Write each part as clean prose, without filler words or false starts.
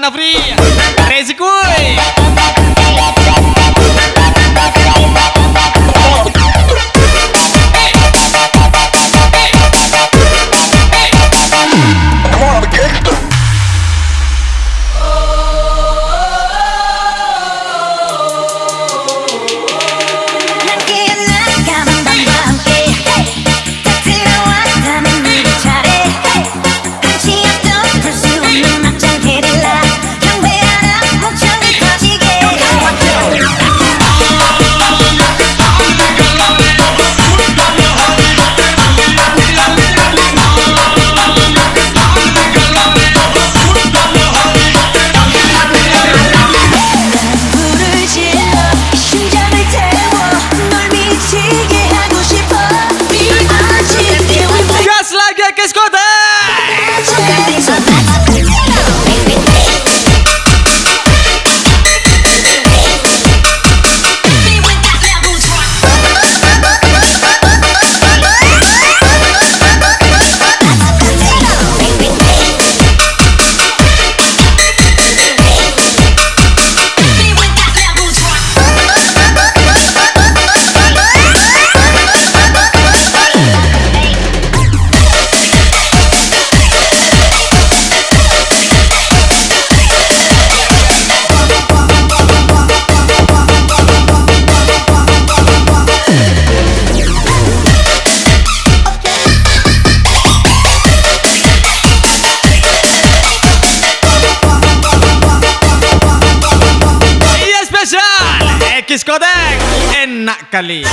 Nafri, Rezi Kuy. Ekis Kodek, enak kali.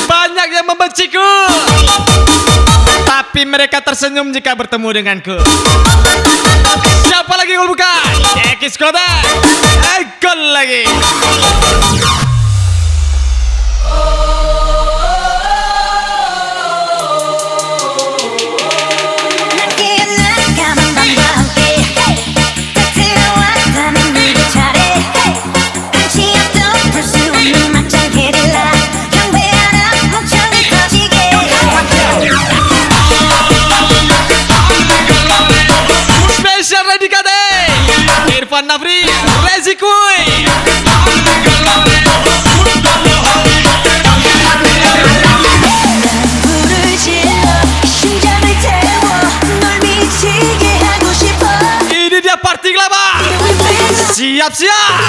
Banyak yang membenciku, tapi mereka tersenyum jika bertemu denganku. Siapa lagi gol bukan? Ekis Kodek, gol lagi. Irfan Nafri, Rezi Kuy. Ini dia party Glaba. Siap-siap.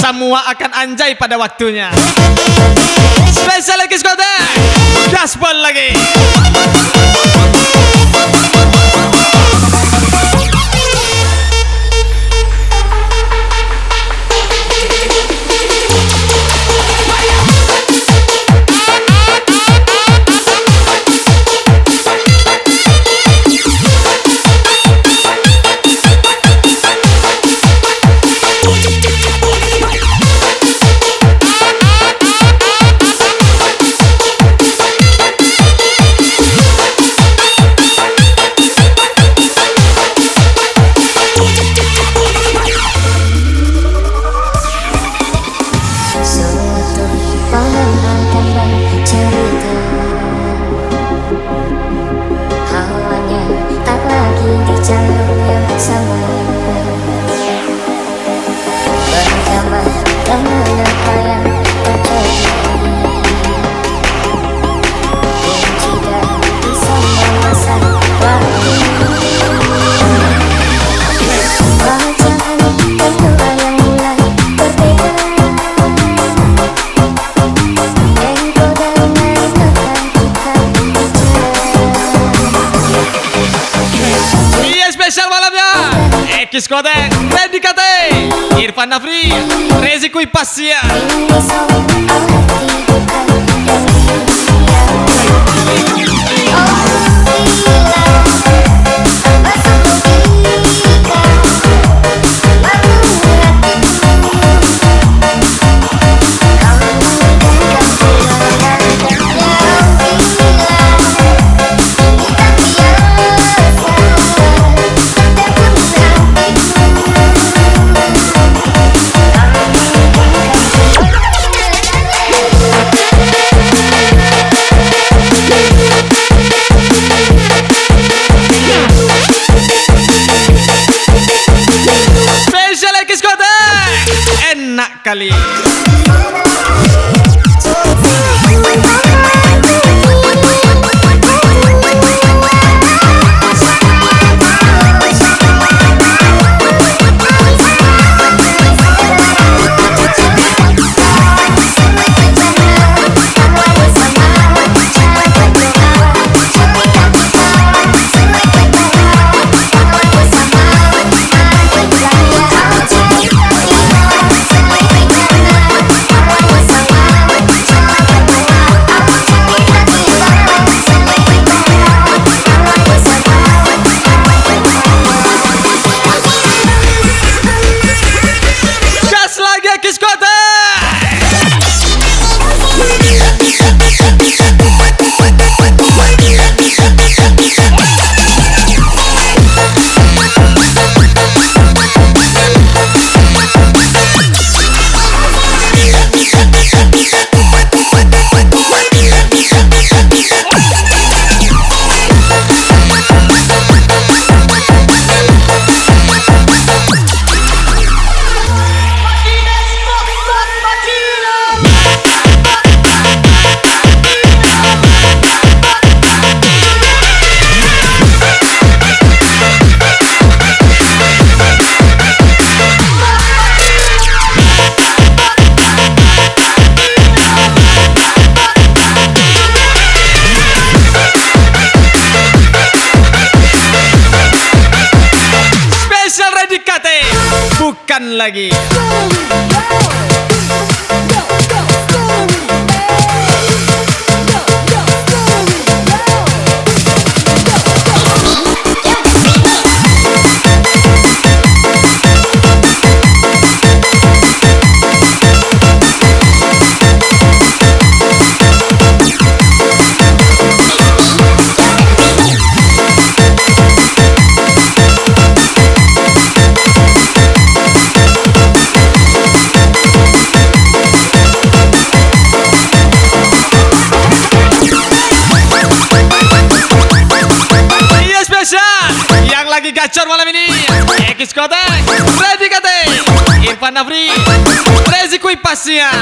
Semua akan anjay pada waktunya. Spesial Ekis Kodek, gaspol lagi. Ekis Kodek, Randy Kate, Irfan Nafri, Rezi Kui Pasya. Enak kali. Bukan lagi. Lagi gacor malam ini. Ekis Kodek, Randy Kate, Irfan Nafri, Rezi Kui Pasya.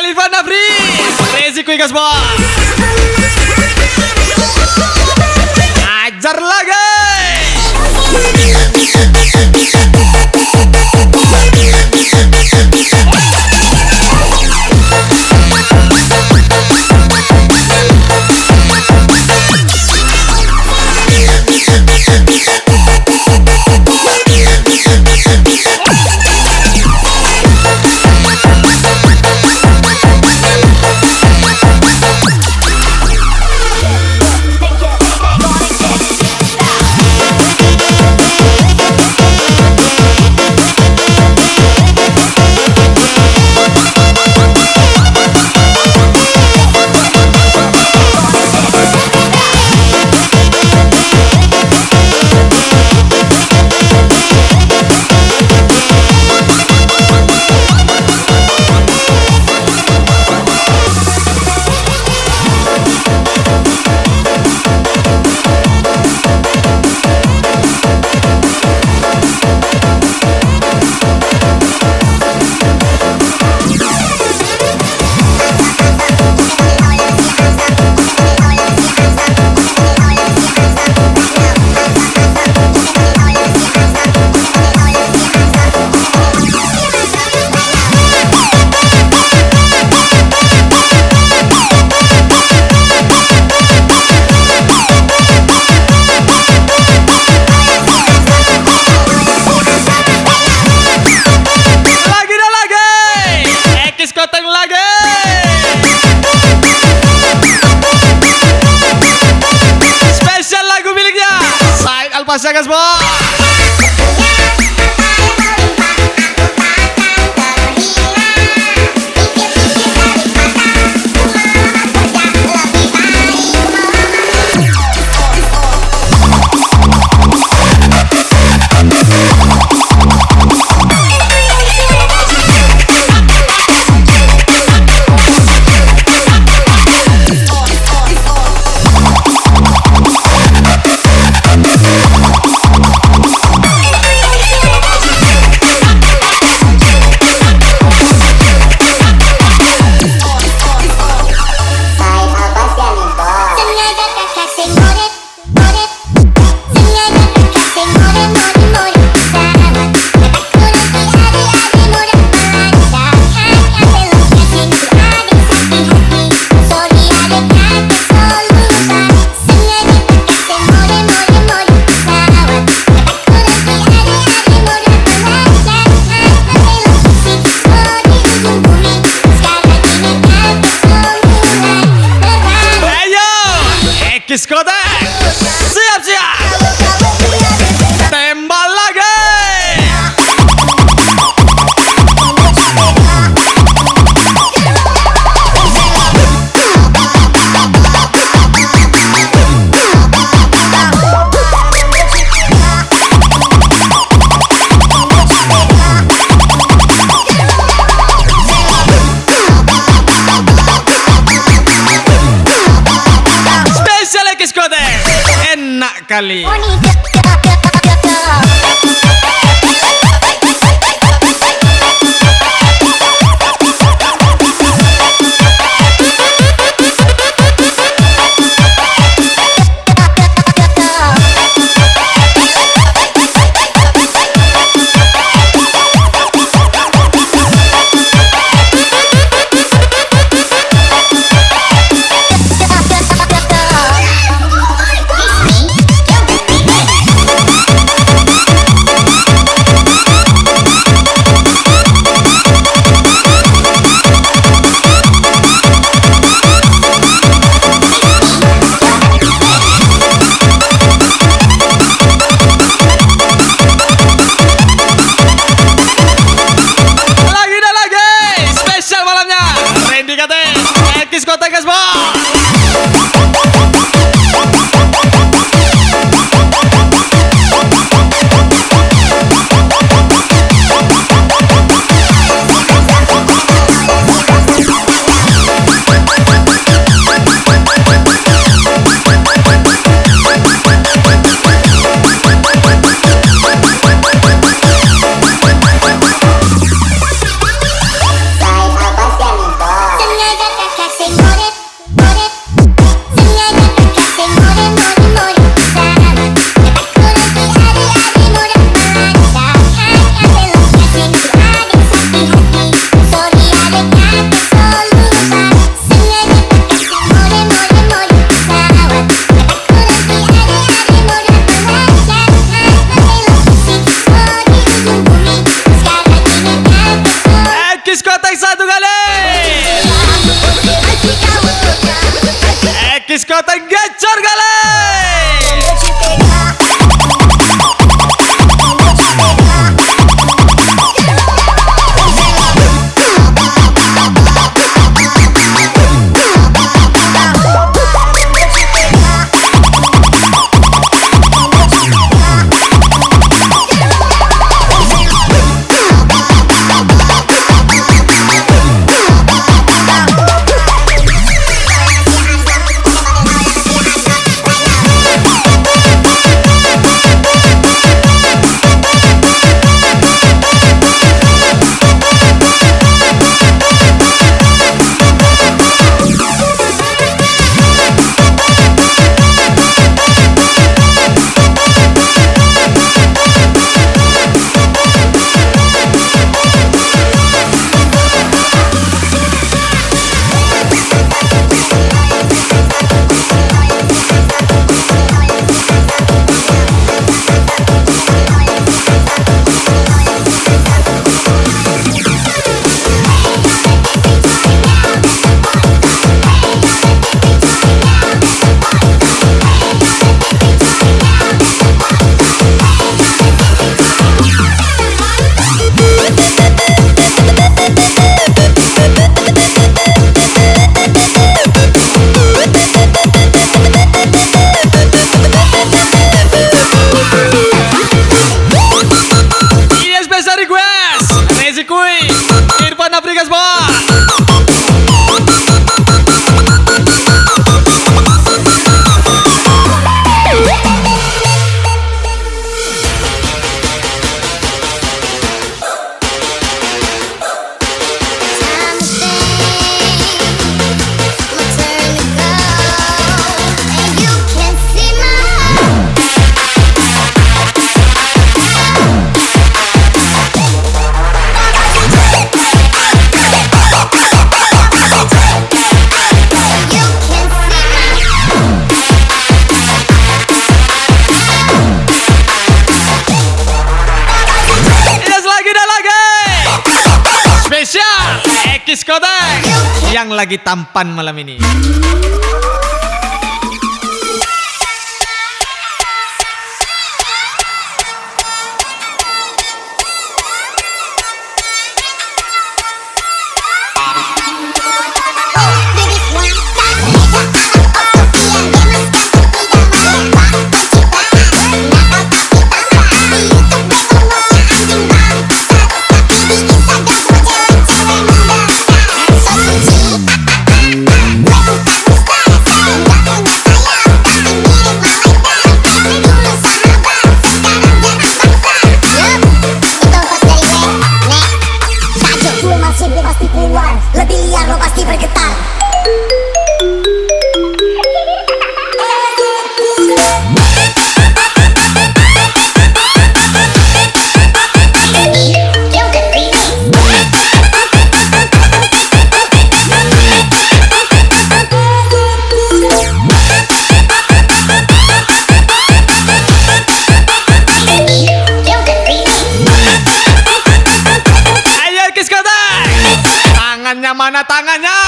Irfan Nafri, Rezi Kui Gasbol. Ajar lagi. bos ya guys bos. Diskotek siap-siap tembak lagi. Enak kali. Ekis Kodak yang lagi tampan malam ini. Lebih liar lo pasti bergetar. Ayo Ekis Kodak, tangannya mana tangannya?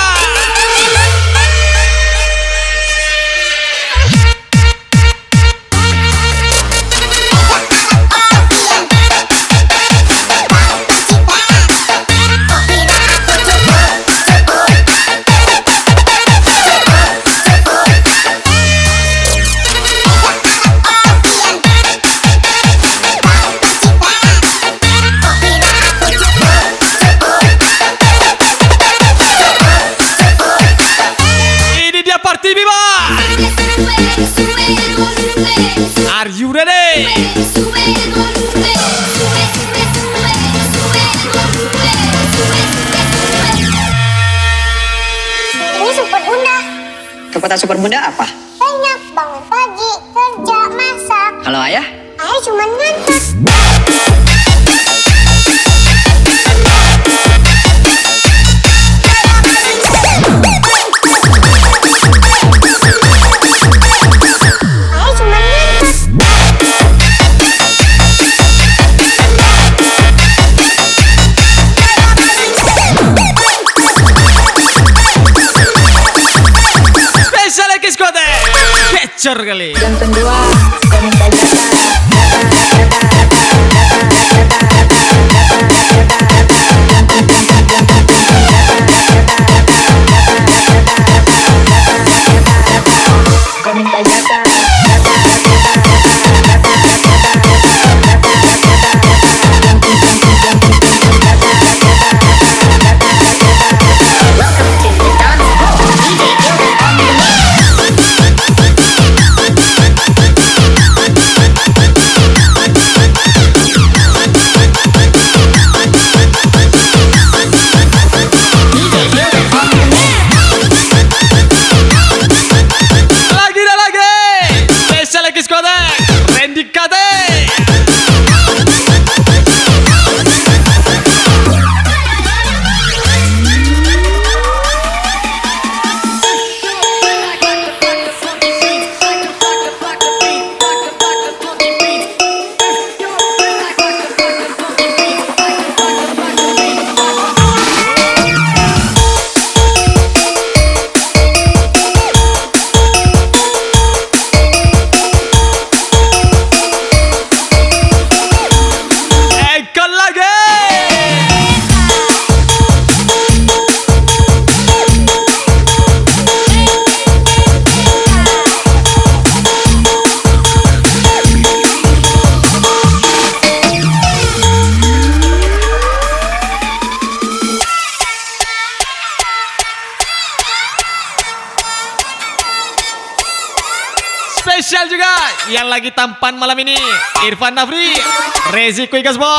Ini dia Party Viva. Are you ready? Ini super bunda. Kekuatan super bunda apa? Banyak bangun pagi, kerja, masak. Kalau ayah? Ayah cuma ngantuk. Ayah cuma ngantuk. Spesial Ekis Kodak, kecor kali. Yang kedua, saya minta jatah. Saya minta jatah. Lagi dah lagi. Spesial Ekis Kodak, Randy Kade. Ekor lagi. Spesial juga yang lagi tampan malam ini, Irfan Nafri, Rezi Kuigas Boy.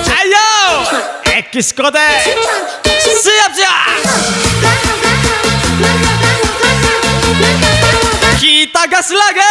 Ayo, Ekis Kodak, siap gas lagi.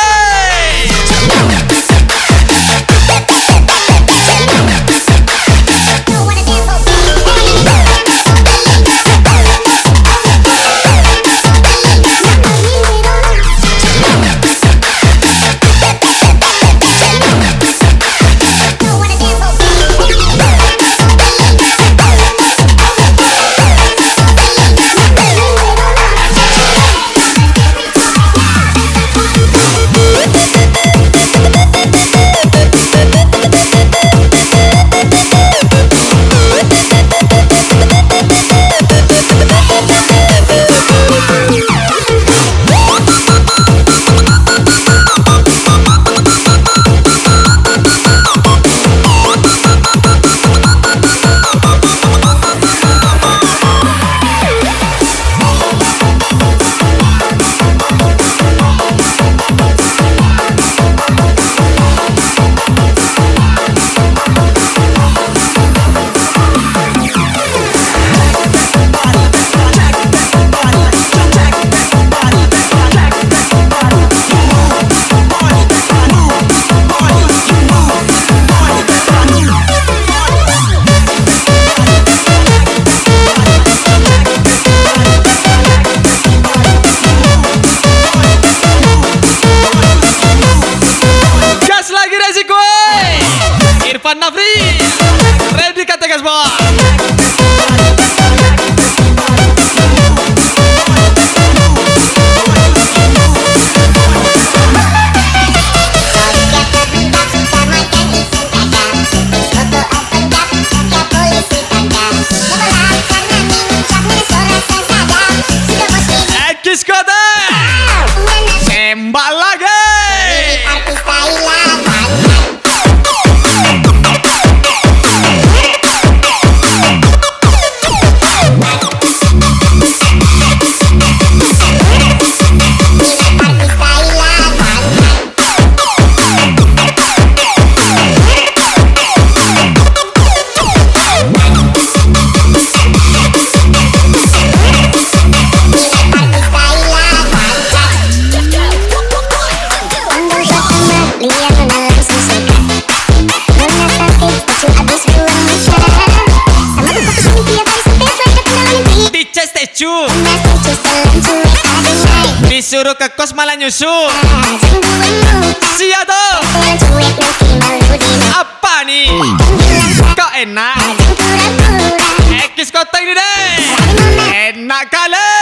Irfan Nafri, ready kata gas bawah. Ekis kota, tembak lagi. Artis Thailand. Disuruh ke kos malah nyusul. Sia tuh. Apa nih? Kok enak? Ekis kota ini deh. Enak kali.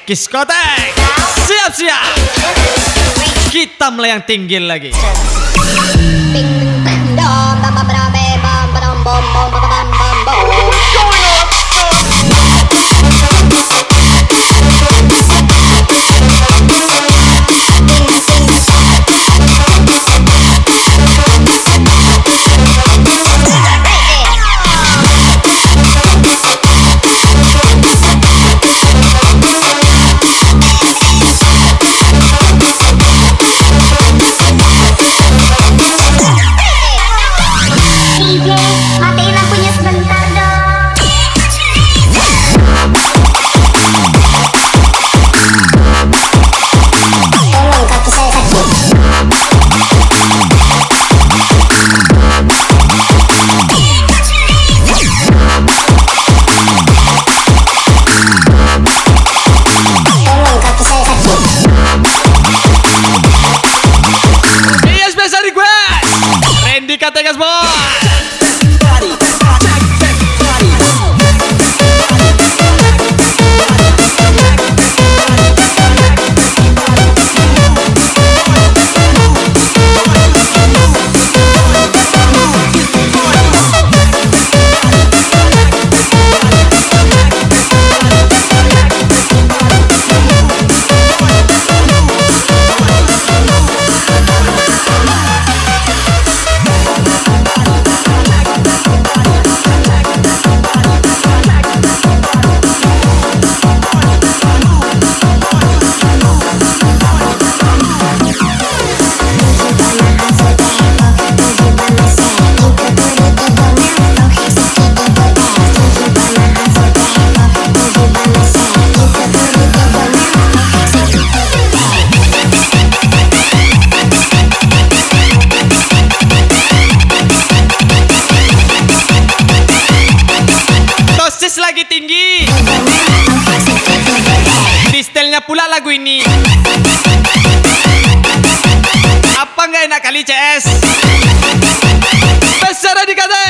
Diskotek. Siap-siap. Kita melayang tinggi lagi. Bing bang dong, bam bam bam bam bam bam bam bam bam bam. DJ, matiin lampunya sebentar dong. Tolong kaki saya sakit. Tolong kaki saya sakit. Iya spesial request. Randy Kategas bos. Dosis lagi tinggi. Di stylenya pula lagu ini. Apa nggak enak kali CS? Besar dikata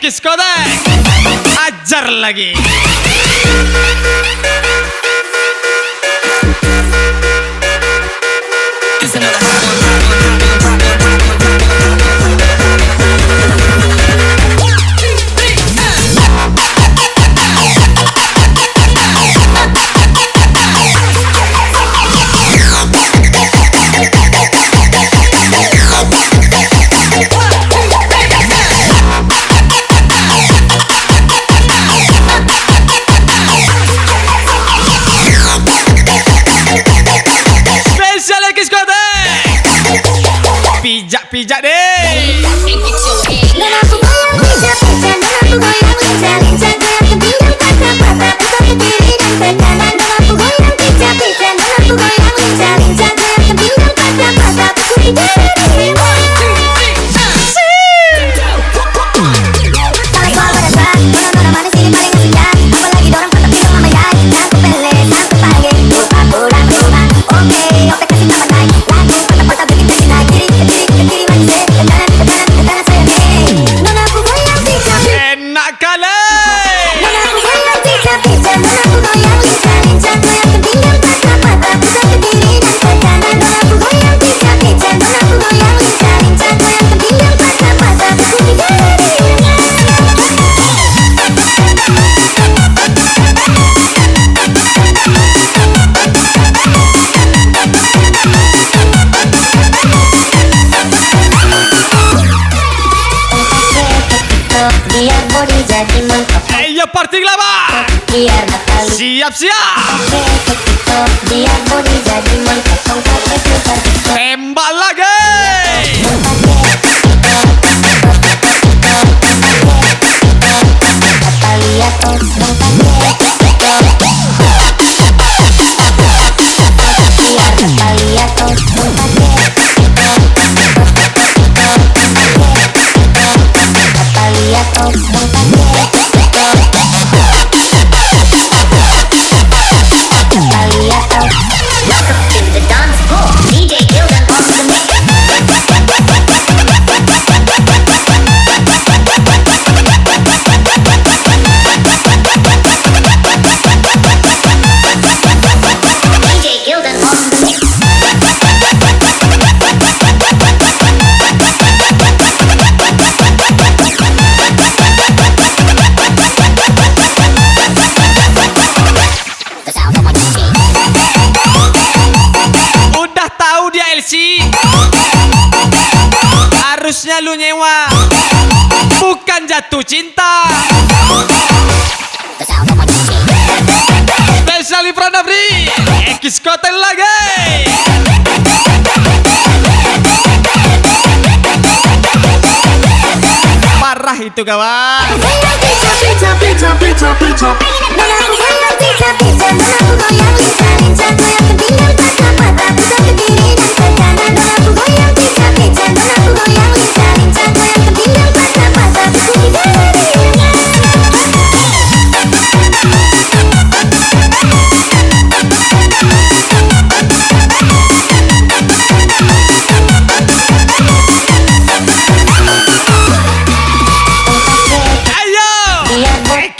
Diskotek. Ajar lagi. Pijak deh. Dan aku goyang pijak-pijak, dan aku goyang lincah-lincah, goyang ke pinggang patah-patah, pusat ke kiri dan ke kanan. Dan aku goyang pijak-pijak, dan aku goyang lincah-lincah, goyang ke pinggang patah-patah, pusat ke kiri. Soal pada saat, nona manis ini paling kesian. Apalagi dorang patah pinggang mama yai, satu pele, satu pagi, lupa pulang rumah. Oke, kasih nama naik, lagu patah-patah bikin kasih naik, kiri manis, ke kanan saya nih. Nona aku goyang pijak-pijak. Enak kali. Dan aku goyang pijak-pijak, dan aku goyang lincah-lincah, goyang ke pinggang patah-patah, pusat ke kiri dan ke kanan. Dan aku goyang pijak-pijak, dan aku goyang lincah-lincah, goyang ke pinggang patah-patah, pusat ke kiri. Biar body jadi mantap, Ayo party lama. biar bakal Siap-siap. biar body jadi mantap, pakai putar Tembak lagi. apa lihat oh biar apa lihat oh apa lihat oh apa lihat oh welcome to the dawn. Namanya lu nyewa, bukan jatuh cinta. Spesial Pranabri, Ekis Kotel lagi. Parah itu kawan.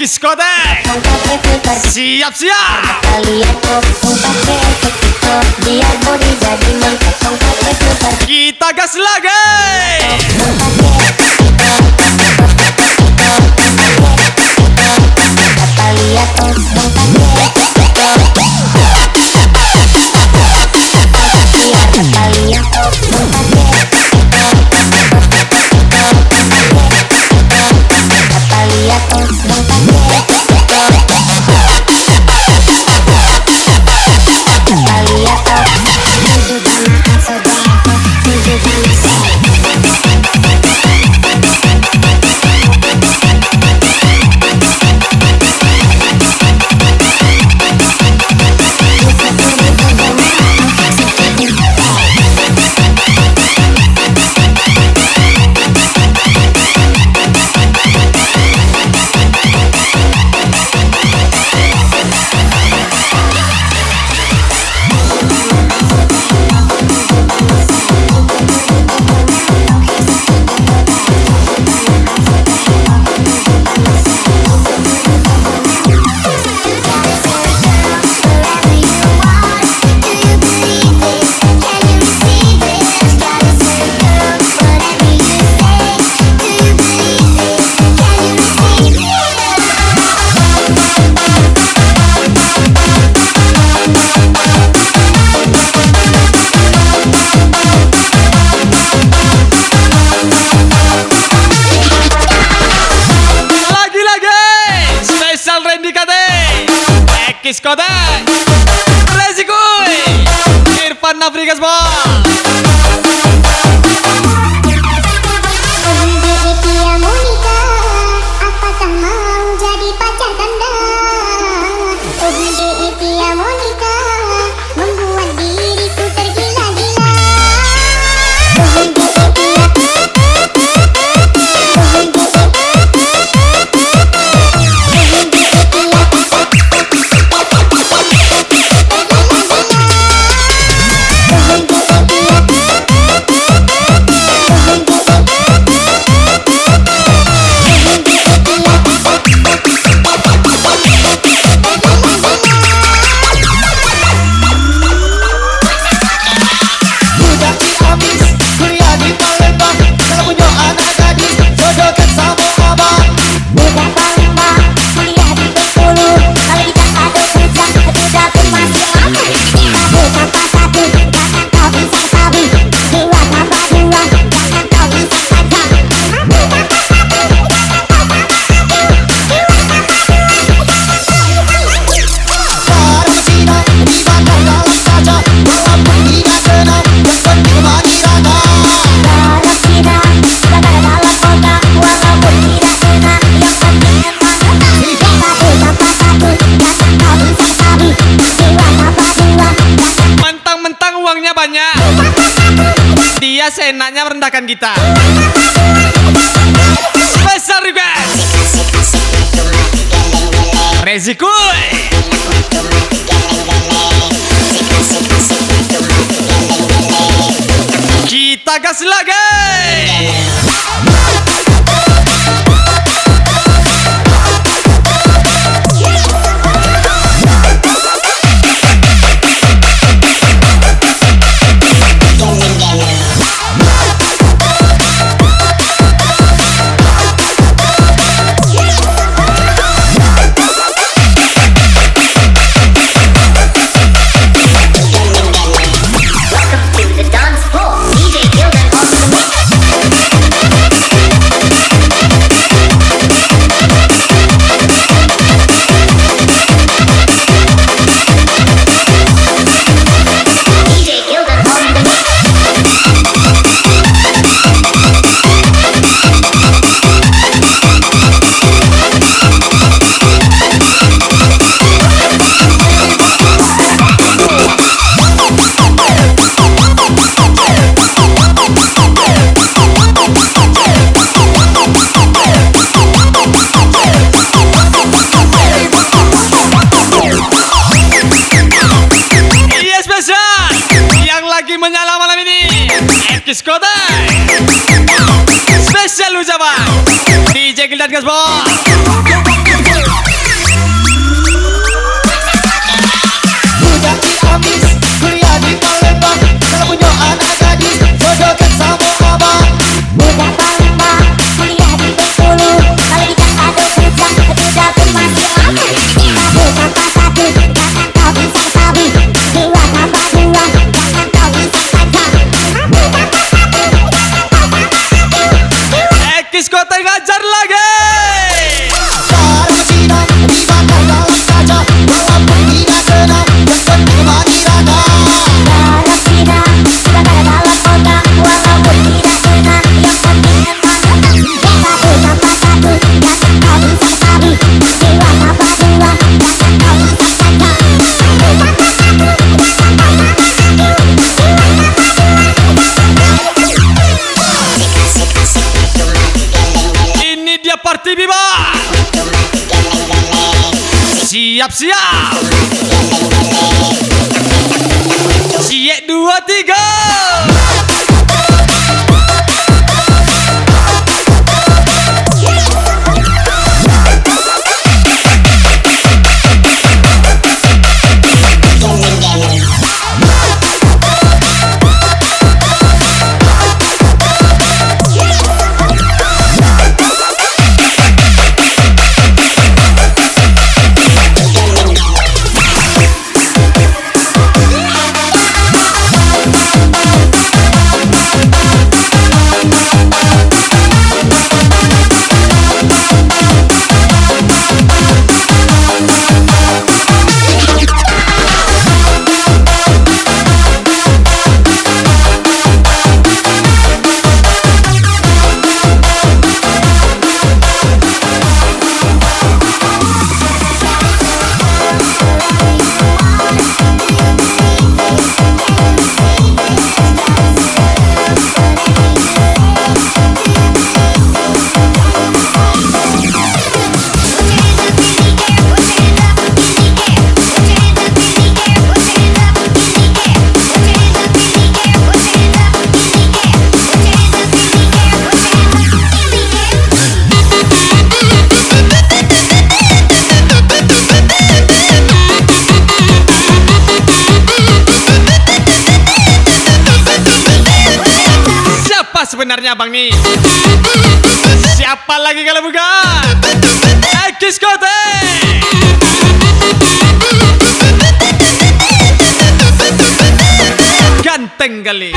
Diskotek, siap-siap. Kita gas lagi. Diskotek, Resikuy, Irfan Nafri Gasbol. Apakah mau jadi pacar Anda? Oh India Monica, membuat diriku tergila-gila. Banyak. Dia seenaknya merendahkan kita. Besar request Resikuy. Kita gas lagi. Welcome to the dance floor. DJ Gildan on the mix. siapa? DJ Gildan Gas Bos. Budak di Amis, kuliah di Palembang, kalau punya anak gadis, jodohkan sama abang. Budak Palembang, kuliah di Bengkulu. Kalau di Jakarta kerja, sudah pun masih aman. Satu tanpa satu, jangan kau bisa sabi. Dua tanpa dua, jangan kau bisa saja. Satu tanpa satu, jangan kau bisa sabi. Ekis Kota ngajar lagi. Cara bersidang, dimakan dalam kaca, walaupun tidak senang, yang penting mati rada. Dalam sidang, sudah pada dalam otak. Walaupun tidak senang, yang penting emang menang. Satu tanpa satu, jangan kau bisa sabi. Dua tanpa dua, jangan kau bisa saja. Satu tanpa satu, jangan kau bisa sabi. Dua tanpa dua. Ini dia party Biba. Siap-siap. Siap 2, 3. Sebenarnya abang nih. Siapa lagi kalau bukan Ekis Kote. Ganteng kali.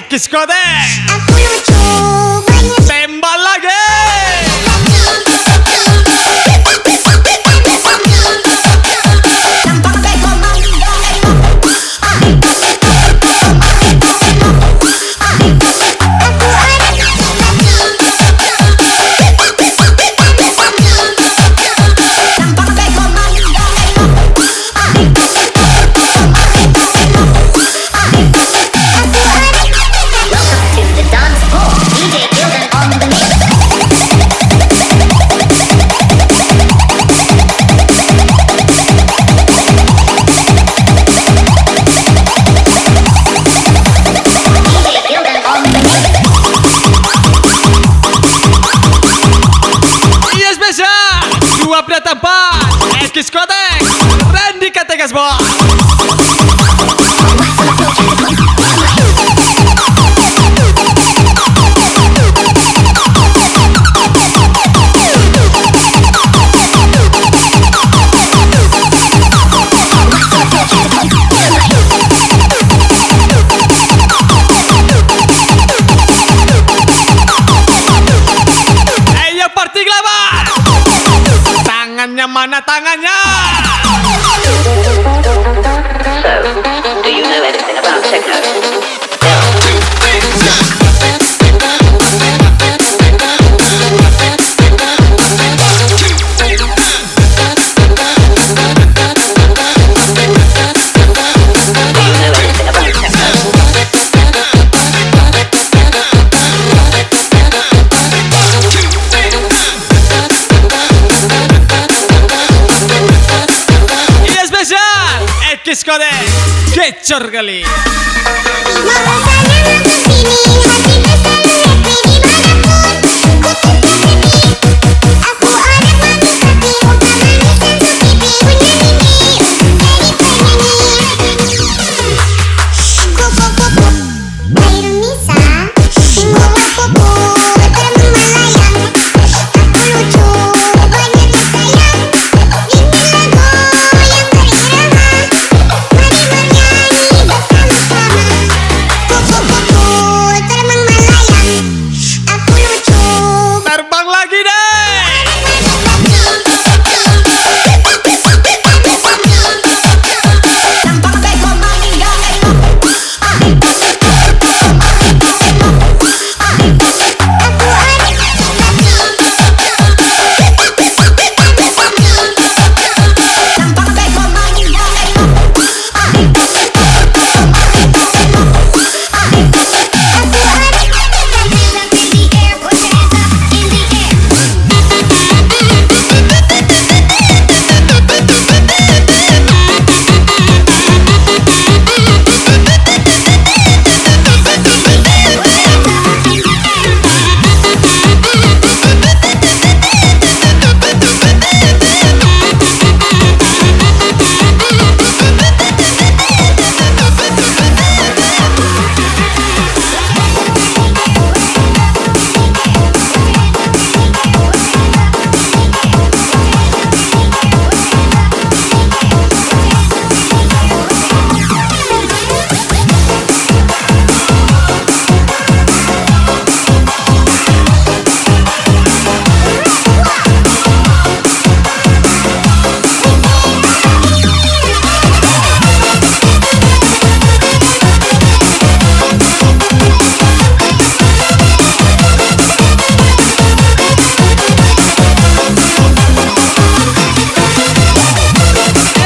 Diskotek. Aku lucu, banyak Tembak lagi. tampak begoman. Tampak begoman. Welcome to the dance hall. DJ Gildan on the mix. DJ Gildan on the mix. Iya spesial. Dua pria tampan. Diskotek. Randy Kategas Bos. Ayo party glabar. Tangannya mana tangannya? So, do you know anything about techno? Iya spesial Ekis Kode Kecor kali. Terbang lagi deh.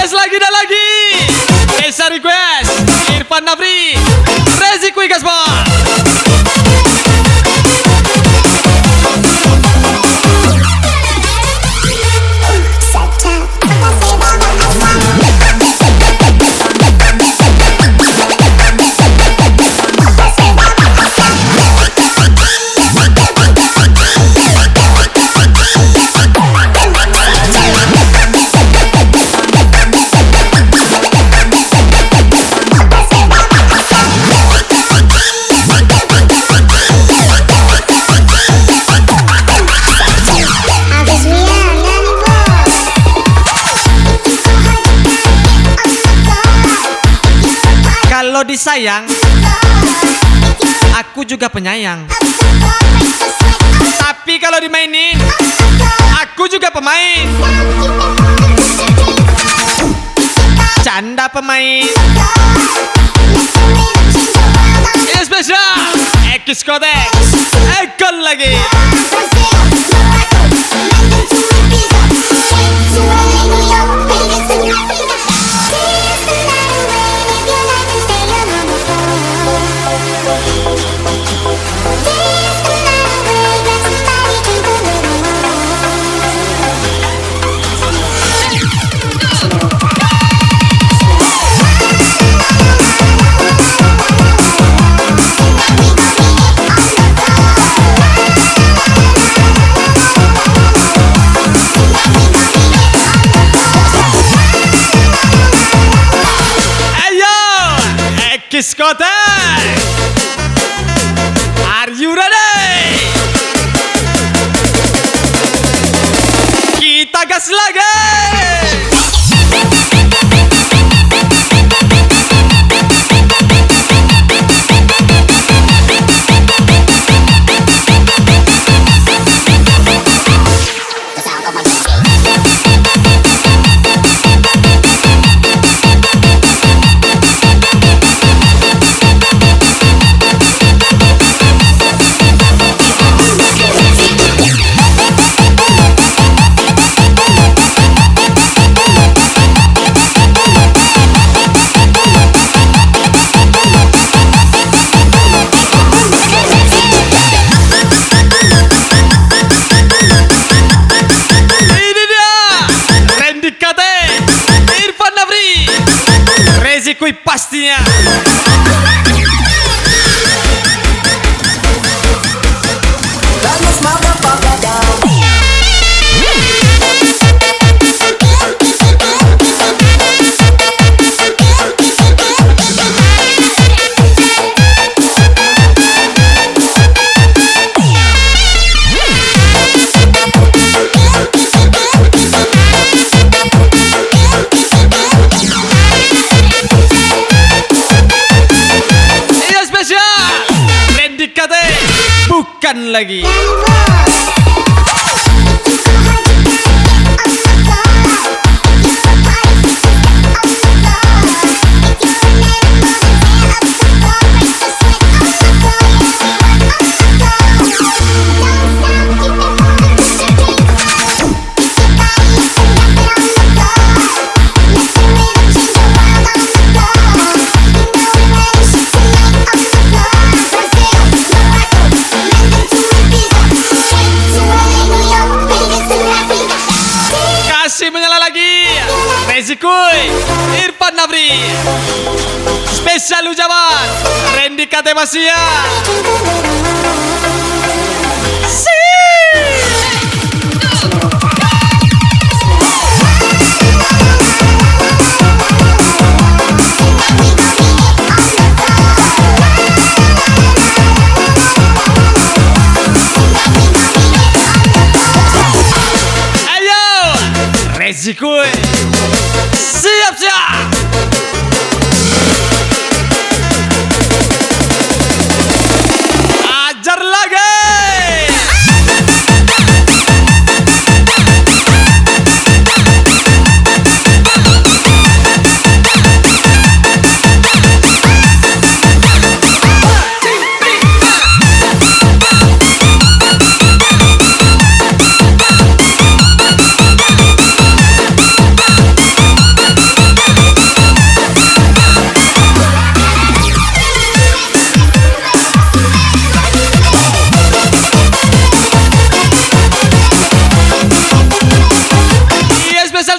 Yes, lagi dan lagi. Esa request Irfan Nafri Rezi Kui Gaspar. Kalau disayang, aku juga penyayang. Tapi kalau dimainin, aku juga pemain. Canda pemain. Ini spesial Ekis Kode Ekon lagi. Ekis Kode, are you ready? Kita gas lagi. lagi. Kasih menyala lagi. Rezi Kuy, Irfan Nafri, spesial ucapan Randy Katemasia. Rezi Kuy, siap-siap. Ajar lagi.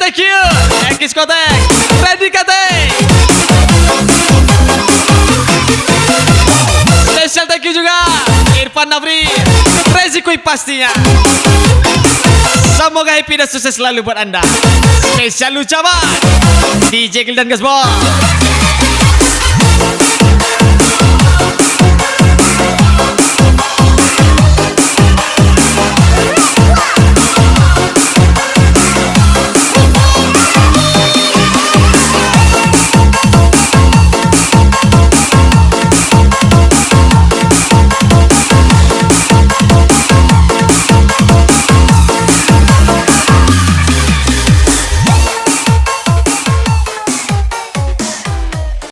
Thank you, Diskotek, Randy Kate. Special thank you juga Irfan Nafri, Rezi Kuy pastinya. Semoga happy dan sukses selalu buat Anda. Spesial ucapan DJ Gildan Gasbol.